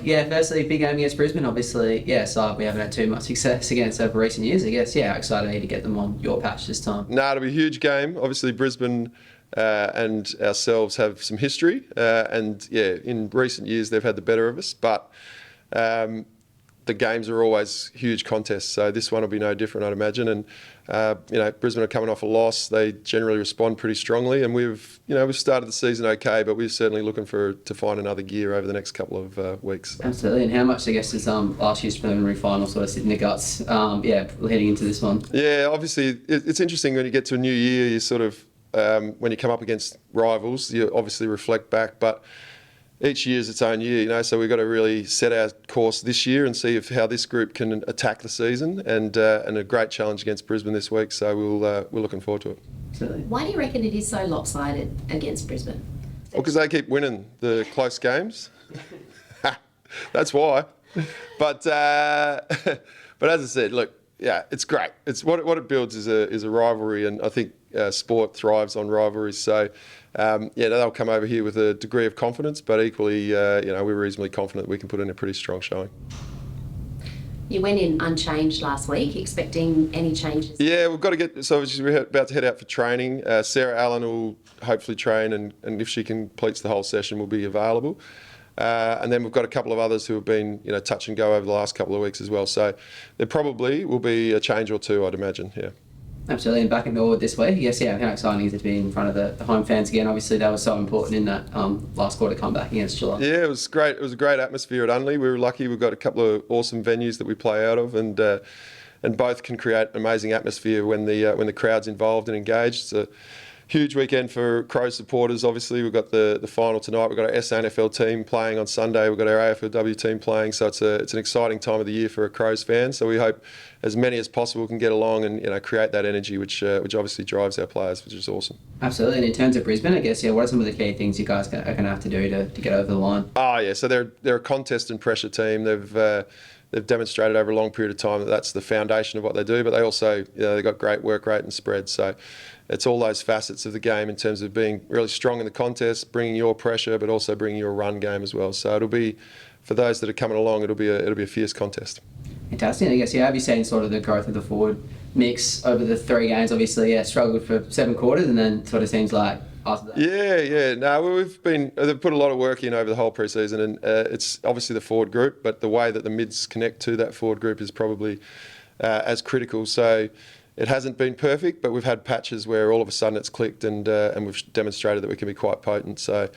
Yeah, firstly, big game against Brisbane, obviously. Yeah, so we haven't had too much success against over recent years, I guess. Yeah, excited to get them on your patch this time. No, it'll be a huge game. Obviously, Brisbane and ourselves have some history, and yeah, in recent years they've had the better of us. But the games are always huge contests, so this one will be no different, I'd imagine. And Brisbane are coming off a loss; they generally respond pretty strongly, and we've started the season okay, but we're certainly looking to find another gear over the next couple of weeks. Absolutely. And how much, I guess, does last year's preliminary final sort of sit in the guts? Heading into this one. Yeah, obviously it's interesting when you get to a new year. You sort of when you come up against rivals, you obviously reflect back, but each year is its own year, so we've got to really set our course this year and see how this group can attack the season, and a great challenge against Brisbane this week, so we're looking forward to it. Absolutely. Why do you reckon it is so lopsided against Brisbane? Well, because they keep winning the close games. That's why. But as I said, look, yeah, it's great. It's what it builds is a rivalry, and I think sport thrives on rivalries. So they'll come over here with a degree of confidence, but equally, we're reasonably confident we can put in a pretty strong showing. You went in unchanged last week, expecting any changes? Yeah, we've got to get. So we're about to head out for training. Sarah Allen will hopefully train, and if she completes the whole session, will be available. And then we've got a couple of others who have been, touch and go over the last couple of weeks as well. So there probably will be a change or two, I'd imagine. Yeah. Absolutely, and back in Norwood this week. Yes, yeah. How exciting is it to be in front of the home fans again? Obviously, that was so important in that last quarter comeback against Geelong. Yeah, it was great. It was a great atmosphere at Unley. We were lucky. We've got a couple of awesome venues that we play out of, and both can create an amazing atmosphere when the crowd's involved and engaged. It's a huge weekend for Crows supporters. Obviously, we've got the final tonight. We've got our SANFL team playing on Sunday. We've got our AFLW team playing. So it's an exciting time of the year for a Crows fan. So we hope as many as possible can get along and create that energy, which obviously drives our players, which is awesome. Absolutely. And in terms of Brisbane, I guess, what are some of the key things you guys are going to have to do to get over the line? Oh yeah, so they're a contest and pressure team. They've demonstrated over a long period of time that that's the foundation of what they do, but they also, they've got great work rate and spread. So it's all those facets of the game in terms of being really strong in the contest, bringing your pressure, but also bringing your run game as well. So it'll be, for those that are coming along, it'll be a fierce contest. Fantastic. I guess, have you seen sort of the growth of the forward mix over the 3 games? Obviously, struggled for 7 quarters, and then sort of seems like after that. Yeah. No, they've put a lot of work in over the whole pre-season, and it's obviously the forward group, but the way that the mids connect to that forward group is probably as critical. So it hasn't been perfect, but we've had patches where all of a sudden it's clicked, and we've demonstrated that we can be quite potent. So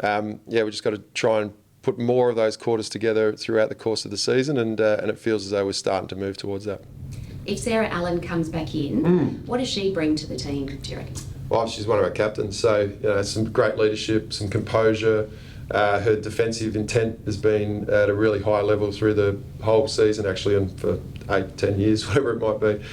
we've just got to try and put more of those quarters together throughout the course of the season, and it feels as though we're starting to move towards that. If Sarah Allen comes back in, what does she bring to the team, do you reckon? Well, she's one of our captains, so some great leadership, some composure. Her defensive intent has been at a really high level through the whole season, actually, and for 8-10 years, whatever it might be.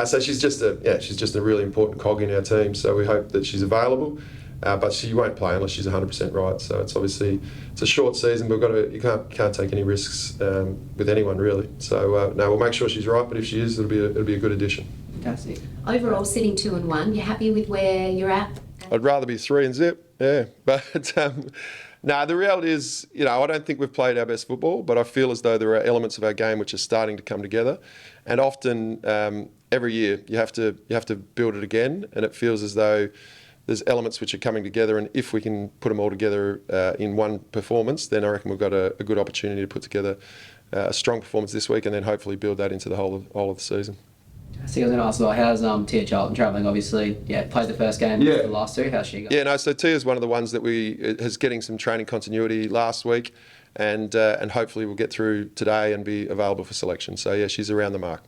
So she's just a really important cog in our team. So we hope that she's available, but she won't play unless she's 100% right. So it's a short season, but you can't take any risks with anyone really. So we'll make sure she's right, but if she is, it'll be a good addition. Fantastic. Overall, sitting 2-1, you're happy with where you're at? I'd rather be 3 and zip, yeah. But the reality is, I don't think we've played our best football, but I feel as though there are elements of our game which are starting to come together. And often, every year, you have to build it again, and it feels as though there's elements which are coming together, and if we can put them all together in one performance, then I reckon we've got a good opportunity to put together a strong performance this week, and then hopefully build that into the whole of the season. So I was going to ask, how's Tia Charlton travelling? Obviously, played the first game, the last 2. How's she going? So Tia's one of the ones that is getting some training continuity last week, and hopefully we'll get through today and be available for selection. So she's around the mark.